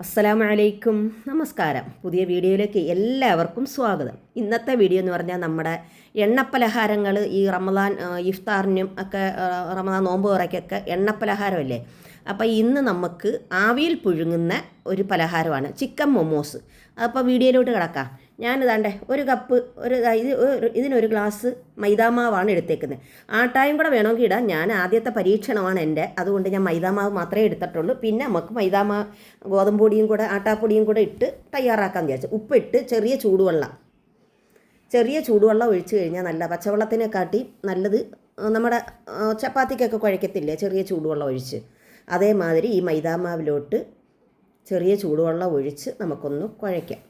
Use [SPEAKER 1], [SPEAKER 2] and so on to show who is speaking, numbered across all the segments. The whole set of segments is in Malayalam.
[SPEAKER 1] അസ്സലാമു അലൈക്കും, നമസ്കാരം. പുതിയ വീഡിയോയിലേക്ക് എല്ലാവർക്കും സ്വാഗതം. ഇന്നത്തെ വീഡിയോ എന്ന് പറഞ്ഞാൽ നമ്മുടെ എണ്ണപ്പലഹാരങ്ങൾ ഈ റമദാൻ ഇഫ്താറിനും ഒക്കെ റമദാൻ നോമ്പ് തുറയ്ക്കൊക്കെ എണ്ണപ്പലഹാരമല്ലേ. അപ്പോൾ ഇന്ന് നമുക്ക് ആവിയിൽ പുഴുങ്ങുന്ന ഒരു പലഹാരമാണ് ചിക്കൻ മൊമോസ്. അപ്പോൾ വീഡിയോയിലോട്ട് കിടക്കാം. ഞാനിതാണ്ടേ ഒരു കപ്പ് ഇതിനൊരു ഗ്ലാസ് മൈദാമാവാണ് എടുത്തേക്കുന്നത്. ആട്ടായും കൂടെ വേണമെങ്കിൽ ഇടാം. ഞാൻ ആദ്യത്തെ പരീക്ഷണമാണ് എൻ്റെ, അതുകൊണ്ട് ഞാൻ മൈദാമാവ് മാത്രമേ എടുത്തിട്ടുള്ളൂ. പിന്നെ നമുക്ക് മൈദാമാവ് ഗോതമ്പ് പൊടിയും കൂടെ ആട്ടാപ്പൊടിയും കൂടെ ഇട്ട് തയ്യാറാക്കാമെന്ന് വിചാരിച്ചു. ഉപ്പിട്ട് ചെറിയ ചൂടുവെള്ളം ഒഴിച്ച് കഴിഞ്ഞാൽ നല്ല പച്ചവെള്ളത്തിനെക്കാട്ടി നല്ലത്. നമ്മുടെ ചപ്പാത്തിക്കൊക്കെ കുഴക്കത്തില്ലേ ചെറിയ ചൂടുവെള്ളം ഒഴിച്ച്, അതേമാതിരി ഈ മൈദാമാവിലോട്ട് ചെറിയ ചൂടുവെള്ളം ഒഴിച്ച് നമുക്കൊന്ന് കുഴയ്ക്കാം.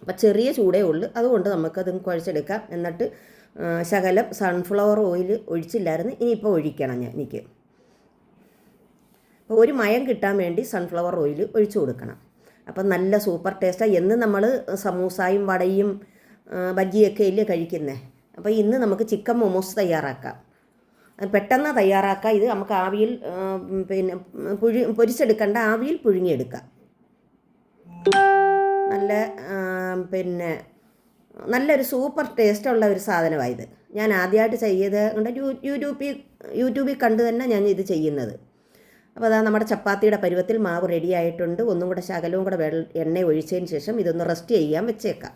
[SPEAKER 1] അപ്പം ചെറിയ ചൂടേ ഉള്ളൂ, അതുകൊണ്ട് നമുക്കത് കുഴച്ചെടുക്കാം. എന്നിട്ട് ശകലം സൺഫ്ലവർ ഓയിൽ ഒഴിച്ചില്ലായിരുന്നു, ഇനിയിപ്പോൾ ഒഴിക്കണം എനിക്ക്. അപ്പോൾ ഒരു മയം കിട്ടാൻ വേണ്ടി സൺഫ്ലവർ ഓയിൽ ഒഴിച്ചു കൊടുക്കണം. അപ്പം നല്ല സൂപ്പർ ടേസ്റ്റാണ്. എന്ന് നമ്മൾ സമൂസായും വടയും ബജ്ജിയൊക്കെ ഇല്ലേ കഴിക്കുന്നത്. അപ്പോൾ ഇന്ന് നമുക്ക് ചിക്കൻ മൊമോസ് തയ്യാറാക്കാം. പെട്ടെന്ന് തയ്യാറാക്കാം. ഇത് നമുക്ക് ആവിയിൽ പൊരിച്ചെടുക്കേണ്ട, ആവിയിൽ പുഴുങ്ങിയെടുക്കാം. നല്ലൊരു സൂപ്പർ ടേസ്റ്റുള്ള ഒരു സാധനമായത്. ഞാൻ ആദ്യമായിട്ട് ചെയ്ത് കൊണ്ട് യൂട്യൂബിൽ കണ്ട് തന്നെ ഞാൻ ഇത് ചെയ്യുന്നത്. അപ്പോൾ അതാ നമ്മുടെ ചപ്പാത്തിയുടെ പരുവത്തിൽ മാവ് റെഡി ആയിട്ടുണ്ട്. ഒന്നും കൂടെ ശകലവും കൂടെ എണ്ണ ഒഴിച്ചതിന് ശേഷം ഇതൊന്ന് റെസ്റ്റ് ചെയ്യാൻ വെച്ചേക്കാം.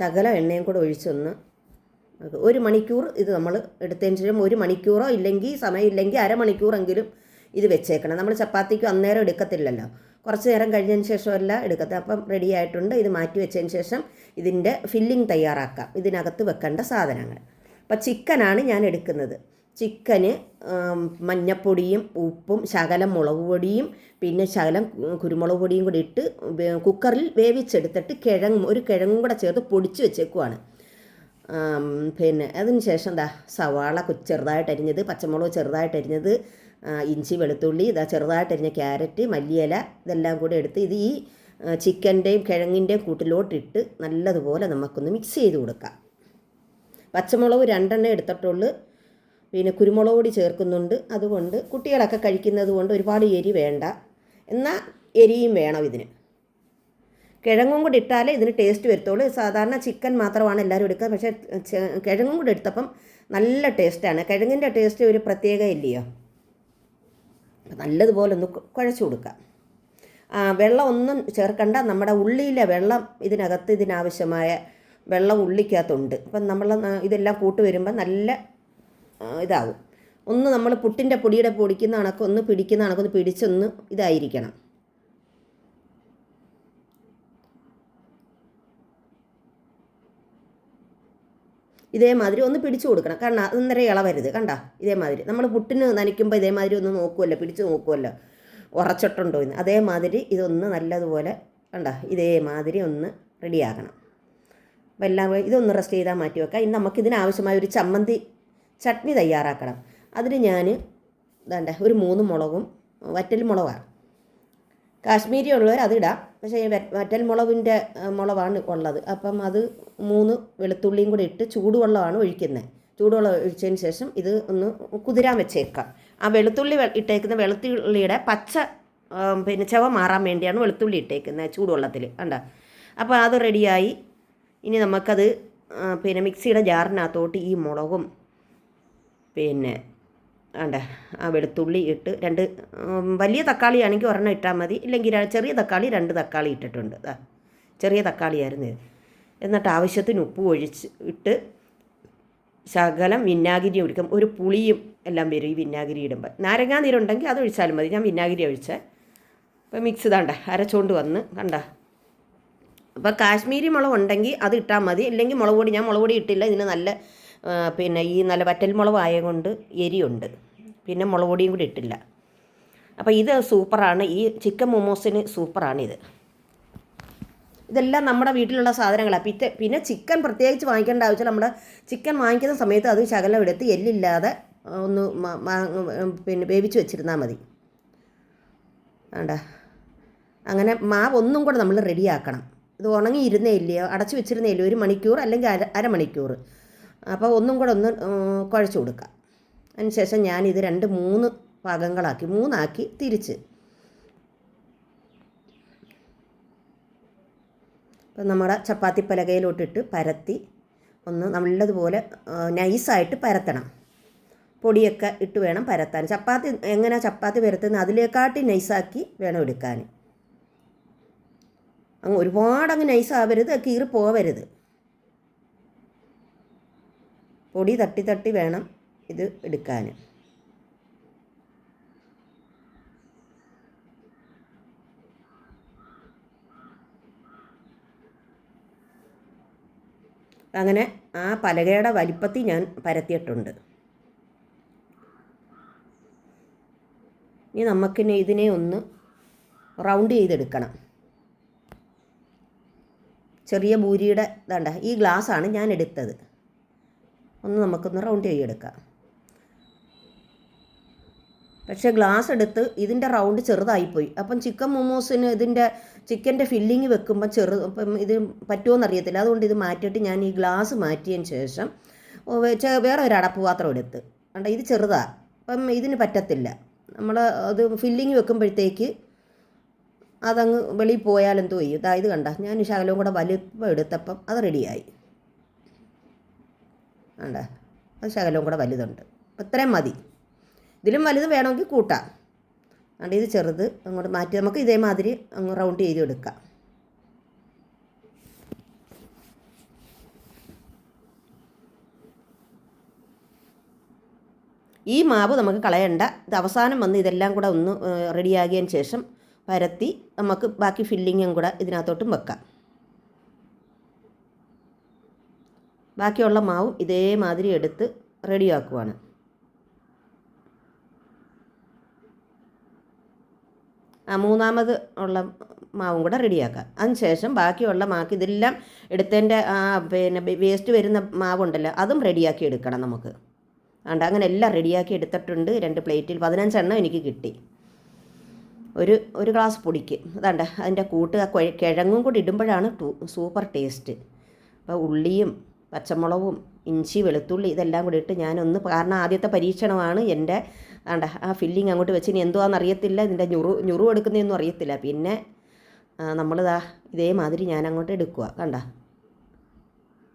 [SPEAKER 1] ശകലം എണ്ണയും കൂടെ ഒഴിച്ചൊന്ന് 1 മണിക്കൂർ ഇത് നമ്മൾ എടുത്തതിന് ശേഷം 1 മണിക്കൂറോ ഇല്ലെങ്കിൽ സമയമില്ലെങ്കിൽ അരമണിക്കൂറെങ്കിലും ഇത് വെച്ചേക്കണം. നമ്മൾ ചപ്പാത്തിക്ക് അന്നേരം എടുക്കത്തില്ലല്ലോ, കുറച്ച് നേരം കഴിഞ്ഞതിന് ശേഷമല്ല എടുക്കത്തില്ല. അപ്പം റെഡി ആയിട്ടുണ്ട്. ഇത് മാറ്റി വെച്ചതിന് ശേഷം ഇതിൻ്റെ ഫില്ലിംഗ് തയ്യാറാക്കാം. ഇതിനകത്ത് വെക്കേണ്ട സാധനങ്ങൾ. അപ്പം ചിക്കനാണ് ഞാൻ എടുക്കുന്നത്. ചിക്കന് മഞ്ഞപ്പൊടിയും ഉപ്പും ശകലം മുളക് പൊടിയും പിന്നെ ശകലം കുരുമുളക് പൊടിയും കൂടി ഇട്ട് കുക്കറിൽ വേവിച്ചെടുത്തിട്ട് ഒരു കിഴങ്ങും കൂടെ ചേർത്ത് പൊടിച്ച് വെച്ചേക്കുവാണ്. പിന്നെ അതിന് ശേഷം സവാള ചെറുതായിട്ട് അരിഞ്ഞത്, പച്ചമുളക് ചെറുതായിട്ട് അരിഞ്ഞത്, ഇഞ്ചി വെളുത്തുള്ളി, ചെറുതായിട്ടരിഞ്ഞ ക്യാരറ്റ്, മല്ലിയില, ഇതെല്ലാം കൂടി എടുത്ത് ഇത് ഈ ചിക്കൻ്റെയും കിഴങ്ങിൻ്റെയും കൂട്ടിലോട്ടിട്ട് നല്ലതുപോലെ നമുക്കൊന്ന് മിക്സ് ചെയ്ത് കൊടുക്കാം. പച്ചമുളക് 2 എടുത്തിട്ടുള്ളൂ. പിന്നെ കുരുമുളക് പൊടി ചേർക്കുന്നുണ്ട്. അതുകൊണ്ട് കുട്ടികളൊക്കെ കഴിക്കുന്നത് കൊണ്ട് ഒരുപാട് എരി വേണ്ട, എന്നാൽ എരിയും വേണം ഇതിന്. കിഴങ്ങും കൂടി ഇട്ടാലേ ഇതിന് ടേസ്റ്റ് വരുത്തുള്ളൂ. സാധാരണ ചിക്കൻ മാത്രമാണ് എല്ലാവരും എടുക്കുക, പക്ഷേ കിഴങ്ങും കൂടി എടുത്തപ്പം നല്ല ടേസ്റ്റാണ്. കിഴങ്ങിൻ്റെ ടേസ്റ്റ് ഒരു പ്രത്യേക ഇല്ലയോ. നല്ലതുപോലെ ഒന്ന് കുഴച്ച് കൊടുക്കാം. വെള്ളം ഒന്നും ചേർക്കണ്ട. നമ്മുടെ ഉള്ളിയിലെ വെള്ളം ഇതിനാവശ്യമായ വെള്ളം ഉള്ളിക്കകത്തുണ്ട്. അപ്പം നമ്മൾ ഇതെല്ലാം കൂട്ട് വരുമ്പോൾ നല്ല ഇതാവും. ഒന്ന് നമ്മൾ പുട്ടിൻ്റെ പൊടിയുടെ പൊടിക്കുന്ന കണക്കൊന്ന് പിടിക്കുന്ന കണക്കൊന്ന് പിടിച്ചൊന്ന് ഇതായിരിക്കണം. ഇതേമാതിരി ഒന്ന് പിടിച്ചു കൊടുക്കണം. കാരണം അന്നേരം ഇളവരുത്. ഇതേമാതിരി നമ്മൾ പുട്ടിന് നനയ്ക്കുമ്പോൾ ഇതേമാതിരി ഒന്ന് നോക്കുമല്ലോ, പിടിച്ച് നോക്കുമല്ലോ ഉറച്ചിട്ടുണ്ടോ എന്ന്. അതേമാതിരി ഇതൊന്ന് നല്ലതുപോലെ ഇതേമാതിരി ഒന്ന് റെഡിയാക്കണം. അപ്പോൾ എല്ലാം ഇതൊന്ന് റെസ്റ്റ് ചെയ്താൽ മാറ്റി വെക്കാം. ഇനി നമുക്കിതിനാവശ്യമായ ഒരു ചട്നി തയ്യാറാക്കണം. അതിന് ഞാൻ ഒരു 3 മുളകും, വറ്റൽ മുളകാണ്, കാശ്മീരി ഉള്ളവർ അതിടാം, പക്ഷേ വറ്റൽ മുളകാണ് ഉള്ളത്. അപ്പം അത് 3 വെളുത്തുള്ളിയും കൂടി ഇട്ട് ചൂടുവെള്ളമാണ് ഒഴിക്കുന്നത്. ചൂടുവെള്ളം ഒഴിച്ചതിന് ശേഷം ഇത് ഒന്ന് കുതിരാൻ വെച്ചേക്കാം. ആ വെളുത്തുള്ളി ഇട്ടേക്കുന്ന വെളുത്തുള്ളിയുടെ പച്ച ചവ മാറാൻ വേണ്ടിയാണ് വെളുത്തുള്ളി ഇട്ടേക്കുന്നത് ചൂടുവെള്ളത്തിൽ. അപ്പോൾ അത് റെഡിയായി. ഇനി നമുക്കത് മിക്സിയുടെ ജാറിനകത്തോട്ട് ഈ മുളകും ആ വെളുത്തുള്ളി ഇട്ട് 2 വലിയ തക്കാളി ആണെങ്കിൽ 1 ഇട്ടാൽ മതി, ഇല്ലെങ്കിൽ ചെറിയ തക്കാളി 2 തക്കാളി ഇട്ടിട്ടുണ്ട്. ചെറിയ തക്കാളിയായിരുന്നു ഇത്. എന്നിട്ട് ആവശ്യത്തിന് ഉപ്പ് ഇട്ട് ശകലം വിനാഗിരി ഒഴിക്കും. ഒരു പുളിയും എല്ലാം വരും ഈ വിനാഗിരി ഇടുമ്പോൾ. നാരങ്ങാ നീരുണ്ടെങ്കിൽ അത് ഒഴിച്ചാലും മതി. ഞാൻ വിനാഗിരി ഒഴിച്ചേ. അപ്പോൾ മിക്സ് അരച്ചുകൊണ്ട് വന്ന് അപ്പോൾ കാശ്മീരി മുളക് ഉണ്ടെങ്കിൽ അത് ഇട്ടാൽ മതി, ഇല്ലെങ്കിൽ മുളക് പൊടി. ഞാൻ മുളക് പൊടി ഇട്ടില്ല. ഇതിന് നല്ല ഈ നല്ല വറ്റൽ മുളക് ആയതുകൊണ്ട് എരിയുണ്ട്. പിന്നെ മുളക് പൊടിയും കൂടി ഇട്ടില്ല. അപ്പോൾ ഇത് സൂപ്പറാണ്. ഈ ചിക്കൻ മൊമോസിന് സൂപ്പറാണിത്. ഇതെല്ലാം നമ്മുടെ വീട്ടിലുള്ള സാധനങ്ങളാണ്. പിന്നെ ചിക്കൻ പ്രത്യേകിച്ച് വാങ്ങിക്കേണ്ട ആവശ്യമില്ല. നമ്മുടെ ചിക്കൻ വാങ്ങിക്കുന്ന സമയത്ത് അത് ശകലം എടുത്ത് എല്ലില്ലാതെ ഒന്ന് വേവിച്ച് വെച്ചിരുന്നാൽ മതി. അങ്ങനെ മാവ് ഒന്നും കൂടെ നമ്മൾ റെഡിയാക്കണം. ഇത് ഉണങ്ങിയിരുന്നേ ഇല്ലയോ, അടച്ചു വെച്ചിരുന്നേ ഇല്ലയോ, 1 മണിക്കൂർ അല്ലെങ്കിൽ അരമണിക്കൂർ. അപ്പോൾ ഒന്നും കൂടെ ഒന്ന് കുഴച്ച് കൊടുക്കാം. അതിനുശേഷം ഞാനിത് 2-3 ഭാഗങ്ങളാക്കി 3 തിരിച്ച്. അപ്പം നമ്മുടെ ചപ്പാത്തി പലകയിലോട്ടിട്ട് പരത്തി ഒന്ന് നല്ലതുപോലെ നൈസായിട്ട് പരത്തണം. പൊടിയൊക്കെ ഇട്ട് വേണം പരത്താൻ. ചപ്പാത്തി എങ്ങനെ ചപ്പാത്തി പരത്തുന്നത് അതിലേക്കാട്ടി നൈസാക്കി വേണം എടുക്കാൻ. അങ്ങ് ഒരുപാടങ്ങ് നൈസാവരുത്, കീറി പോവരുത്. പൊടി തട്ടി തട്ടി വേണം ഇത് എടുക്കാൻ. അങ്ങനെ ആ പലകയുടെ വലിപ്പത്തിൽ ഞാൻ പരത്തിയിട്ടുണ്ട്. ഇനി നമുക്കിനി ഇതിനെ ഒന്ന് റൗണ്ട് ചെയ്തെടുക്കണം. ചെറിയ ബൂരിയുടെ ഇതാണ്ട ഈ ഗ്ലാസ്സാണ് ഞാൻ എടുത്തത്. ഒന്ന് നമുക്കൊന്ന് റൗണ്ട് ചെയ്തെടുക്കാം. പക്ഷേ ഗ്ലാസ് എടുത്ത് ഇതിൻ്റെ റൗണ്ട് ചെറുതായിപ്പോയി. അപ്പം ചിക്കൻ മൊമോസിന് ഇതിൻ്റെ ചിക്കൻ്റെ ഫില്ലിങ് വെക്കുമ്പോൾ അപ്പം ഇത് പറ്റുമോയെന്നറിയത്തില്ല. അതുകൊണ്ട് ഇത് മാറ്റിയിട്ട് ഞാൻ ഈ ഗ്ലാസ് മാറ്റിയതിന് ശേഷം വേറെ ഒരു അടപ്പ് പാത്രം എടുത്ത് കണ്ട ഇത് ചെറുതാണ്. അപ്പം ഇതിന് പറ്റത്തില്ല. നമ്മൾ അത് ഫില്ലിങ് വെക്കുമ്പോഴത്തേക്ക് അതങ്ങ് വെളിയിൽ പോയാലെന്തോ ചെയ്യും. ഇത് കണ്ട ഞാൻ ശകലവും കൂടെ വലുപ്പം എടുത്തപ്പം അത് റെഡിയായി. കണ്ട അത് ശകലവും കൂടെ വലുതുണ്ട്. ഇത്രയും മതി. ഇതിലും വലുത് വേണമെങ്കിൽ കൂട്ടാം. അതുകൊണ്ട് ഇത് ചെറുത് അങ്ങോട്ട് മാറ്റി നമുക്ക് ഇതേമാതിരി അങ്ങ് റൗണ്ട് ചെയ്ത് എടുക്കാം. ഈ മാവ് നമുക്ക് കളയണ്ട. ഇത് അവസാനം വന്ന് ഇതെല്ലാം കൂടെ ഒന്ന് റെഡിയാകിയതിന് ശേഷം പരത്തി നമുക്ക് ബാക്കി ഫില്ലിങ്ങും കൂടെ ഇതിനകത്തോട്ടും വെക്കാം. ബാക്കിയുള്ള മാവും ഇതേമാതിരി എടുത്ത് റെഡിയാക്കുവാണ്. മൂന്നാമത് ഉള്ള മാവും കൂടെ റെഡിയാക്കാം. അതിനുശേഷം ബാക്കിയുള്ള മാക്ക് ഇതെല്ലാം എടുത്തതിൻ്റെ പിന്നെ വേസ്റ്റ് വരുന്ന മാവുണ്ടല്ലോ അതും റെഡിയാക്കി എടുക്കണം നമുക്ക്. അങ്ങനെ എല്ലാം റെഡിയാക്കി എടുത്തിട്ടുണ്ട്. 2 പ്ലേറ്റിൽ 15 എണ്ണം എനിക്ക് കിട്ടി. ഒരു ഗ്ലാസ് പൊടിക്ക് അതാണ്ട അതിൻ്റെ കൂട്ട് കിഴങ്ങും കൂടി ഇടുമ്പോഴാണ് സൂപ്പർ ടേസ്റ്റ്. അപ്പോൾ ഉള്ളിയും പച്ചമുളകും ഇഞ്ചി വെളുത്തുള്ളി ഇതെല്ലാം കൂടി ഇട്ട് ഞാനൊന്ന് കാരണം ആദ്യത്തെ പരീക്ഷണമാണ് എൻ്റെ. ആ ഫില്ലിങ് അങ്ങോട്ട് വെച്ച് ഇനി എന്തുവാണെന്ന് അറിയത്തില്ല. ഇതിൻ്റെ ഞുറു എടുക്കുന്നതൊന്നും അറിയത്തില്ല. പിന്നെ നമ്മളിതാ ഇതേമാതിരി ഞാൻ അങ്ങോട്ട് എടുക്കുക. കണ്ട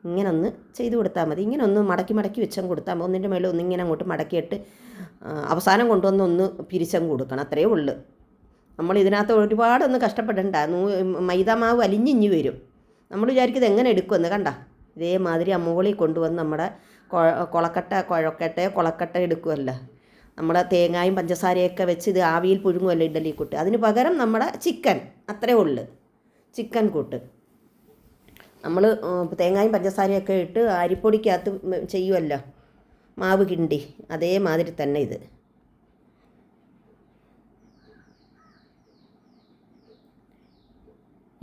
[SPEAKER 1] ഇങ്ങനെ ഒന്ന് ചെയ്ത് കൊടുത്താൽ മതി. ഇങ്ങനെ ഒന്ന് മടക്കി വെച്ചങ്ങ് കൊടുത്താൽ മതി. ഒന്നിൻ്റെ മേലെ ഒന്നിങ്ങനെ അങ്ങോട്ട് മടക്കിയിട്ട് അവസാനം കൊണ്ടുവന്ന് ഒന്ന് പിരിച്ചങ്ങ് കൊടുക്കണം. അത്രയേ ഉള്ളൂ. നമ്മൾ ഇതിനകത്ത് ഒരുപാടൊന്ന് കഷ്ടപ്പെടണ്ട. മൈദാമാവ് അലിഞ്ഞിഞ്ഞ് വരും. നമ്മൾ വിചാരിക്കുന്നത് എങ്ങനെ എടുക്കുമെന്ന്. കണ്ട ഇതേമാതിരി മുകളിൽ കൊണ്ടുവന്ന് നമ്മുടെ കൊളക്കട്ട എടുക്കുമല്ലോ. നമ്മുടെ തേങ്ങയും പഞ്ചസാരയൊക്കെ വെച്ച് ഇത് ആവിയിൽ പുഴുങ്ങുമല്ലോ ഇഡ്ഡലി കൂട്ട്. അതിന് പകരം നമ്മുടെ ചിക്കൻ അത്രയേ ഉള്ളൂ. ചിക്കൻ കൂട്ട് നമ്മൾ തേങ്ങയും പഞ്ചസാരയൊക്കെ ഇട്ട് അരിപ്പൊടിക്കകത്ത് ചെയ്യുമല്ലോ മാവ് കിണ്ടി. അതേമാതിരി തന്നെ ഇത്.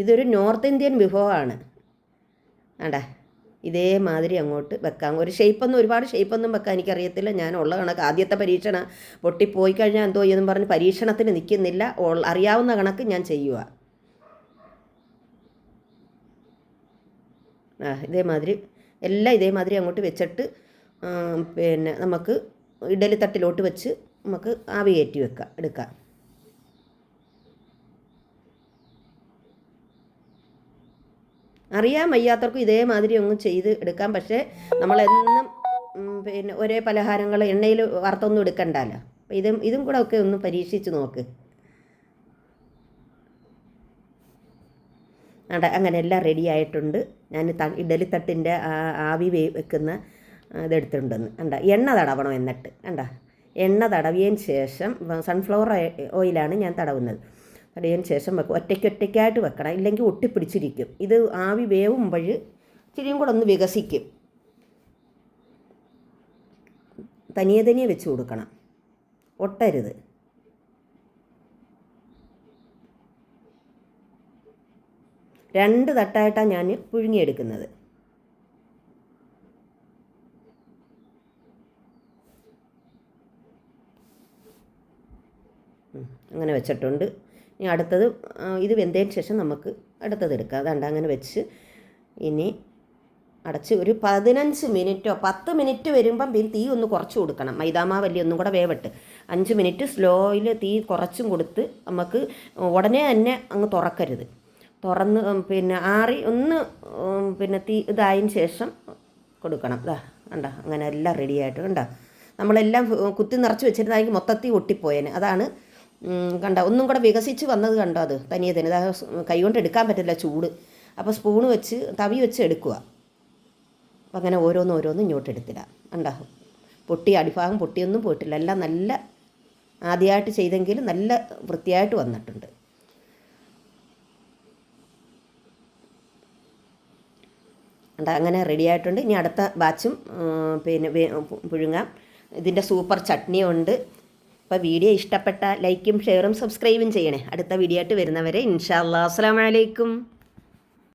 [SPEAKER 1] ഇതൊരു നോർത്ത് ഇന്ത്യൻ വിഭവമാണ്. ആണ്ടാ ഇതേമാതിരി അങ്ങോട്ട് വെക്കാം. ഒരുപാട് ഷേപ്പൊന്നും വെക്കാൻ എനിക്കറിയത്തില്ല. ഞാൻ ഉള്ള കണക്ക് ആദ്യത്തെ പരീക്ഷണം പൊട്ടിപ്പോയി കഴിഞ്ഞാൽ എന്തോ എന്നും പറഞ്ഞ് പരീക്ഷണത്തിന് നിൽക്കുന്നില്ല. അറിയാവുന്ന കണക്ക് ഞാൻ ചെയ്യുക. ഇതേമാതിരി എല്ലാം ഇതേമാതിരി അങ്ങോട്ട് വെച്ചിട്ട് പിന്നെ നമുക്ക് ഇഡലി തട്ടിലോട്ട് വെച്ച് നമുക്ക് ആവി കയറ്റി എടുക്കാം. അറിയാൻ വയ്യാത്തവർക്കും ഇതേമാതിരി ഒന്ന് ചെയ്ത് എടുക്കാം. പക്ഷേ നമ്മളെന്നും പിന്നെ ഒരേ പലഹാരങ്ങൾ എണ്ണയിൽ വറുത്തൊന്നും എടുക്കണ്ടല്ലോ. അപ്പം ഇതും കൂടെ ഒക്കെ ഒന്ന് പരീക്ഷിച്ച് നോക്ക്. അങ്ങനെ എല്ലാം റെഡി ആയിട്ടുണ്ട്. ഞാൻ ഇഡലി തട്ടിൻ്റെ ആവി വെക്കുന്ന ഇതെടുത്തിട്ടുണ്ടെന്ന് എണ്ണ തടവണം. എന്നിട്ട് എണ്ണ തടവിയതിന് ശേഷം സൺഫ്ലവർ ഓയിലാണ് ഞാൻ തടവുന്നത്. തടവിയതിന് ശേഷം വെക്കും. ഒറ്റയ്ക്കായിട്ട് വെക്കണം, ഇല്ലെങ്കിൽ ഒട്ടിപ്പിടിച്ചിരിക്കും. ഇത് ആവി വേവുമ്പോൾ ഇച്ചിരിയും കൂടെ ഒന്ന് വികസിക്കും. തനിയെ വെച്ച് കൊടുക്കണം, ഒട്ടരുത്. രണ്ട് തട്ടായിട്ടാണ് ഞാൻ പുഴുങ്ങിയെടുക്കുന്നത്. അങ്ങനെ വെച്ചിട്ടുണ്ട്. ഇനി അടുത്തത് ഇത് വെന്തതിന് ശേഷം നമുക്ക് അടുത്തത് എടുക്കാം. അതുകൊണ്ട് അങ്ങനെ വെച്ച് ഇനി അടച്ച് ഒരു 15 മിനിറ്റോ 10 മിനിറ്റ് വരുമ്പം പിന്നെ തീ ഒന്ന് കുറച്ച് കൊടുക്കണം. മൈദാമാവ് വലിയ ഒന്നും കൂടെ വേവട്ട്. 5 മിനിറ്റ് സ്ലോയിൽ തീ കുറച്ചും കൊടുത്ത് നമുക്ക് ഉടനെ തന്നെ അങ്ങ് തുറക്കരുത്. തുറന്ന് പിന്നെ ആറി ഒന്ന് പിന്നെ തീ ഇതായതിന് ശേഷം കൊടുക്കണം. ഇതാ കണ്ടോ, അങ്ങനെ എല്ലാം റെഡിയായിട്ട് കണ്ടോ. നമ്മളെല്ലാം കുത്തി നിറച്ച് വെച്ചിരുന്നാണെങ്കിൽ മൊത്തത്തിൽ ഒട്ടിപ്പോയേനെ. അതാണ് കണ്ടോ ഒന്നും കൂടെ വികസിച്ച് വന്നത് കണ്ടോ. അത് തനിയെ തന്നെ കൈ കൊണ്ട് എടുക്കാൻ പറ്റില്ല, ചൂട്. അപ്പോൾ സ്പൂണ് വെച്ച് തവി വെച്ച് എടുക്കുക. അപ്പം അങ്ങനെ ഓരോന്ന് ഇങ്ങോട്ട് എടുത്തിടാം. കണ്ടോ, അടിഭാഗം പൊട്ടിയൊന്നും പോയിട്ടില്ല. എല്ലാം നല്ല ആദ്യമായിട്ട് ചെയ്തെങ്കിലും നല്ല വൃത്തിയായിട്ട് വന്നിട്ടുണ്ട്. അങ്ങനെ റെഡി ആയിട്ടുണ്ട്. ഇനി അടുത്ത ബാച്ചും പിന്നെ പുഴുങ്ങാം. ഇതിൻ്റെ സൂപ്പർ ചട്നിയുണ്ട്. അപ്പോൾ വീഡിയോ ഇഷ്ടപ്പെട്ട ലൈക്കും ഷെയറും സബ്സ്ക്രൈബും ചെയ്യണേ. അടുത്ത വീഡിയോ ആയിട്ട് വരുന്നവരെ ഇൻഷാ അല്ലാഹ്. അസ്സലാമു അലൈക്കും.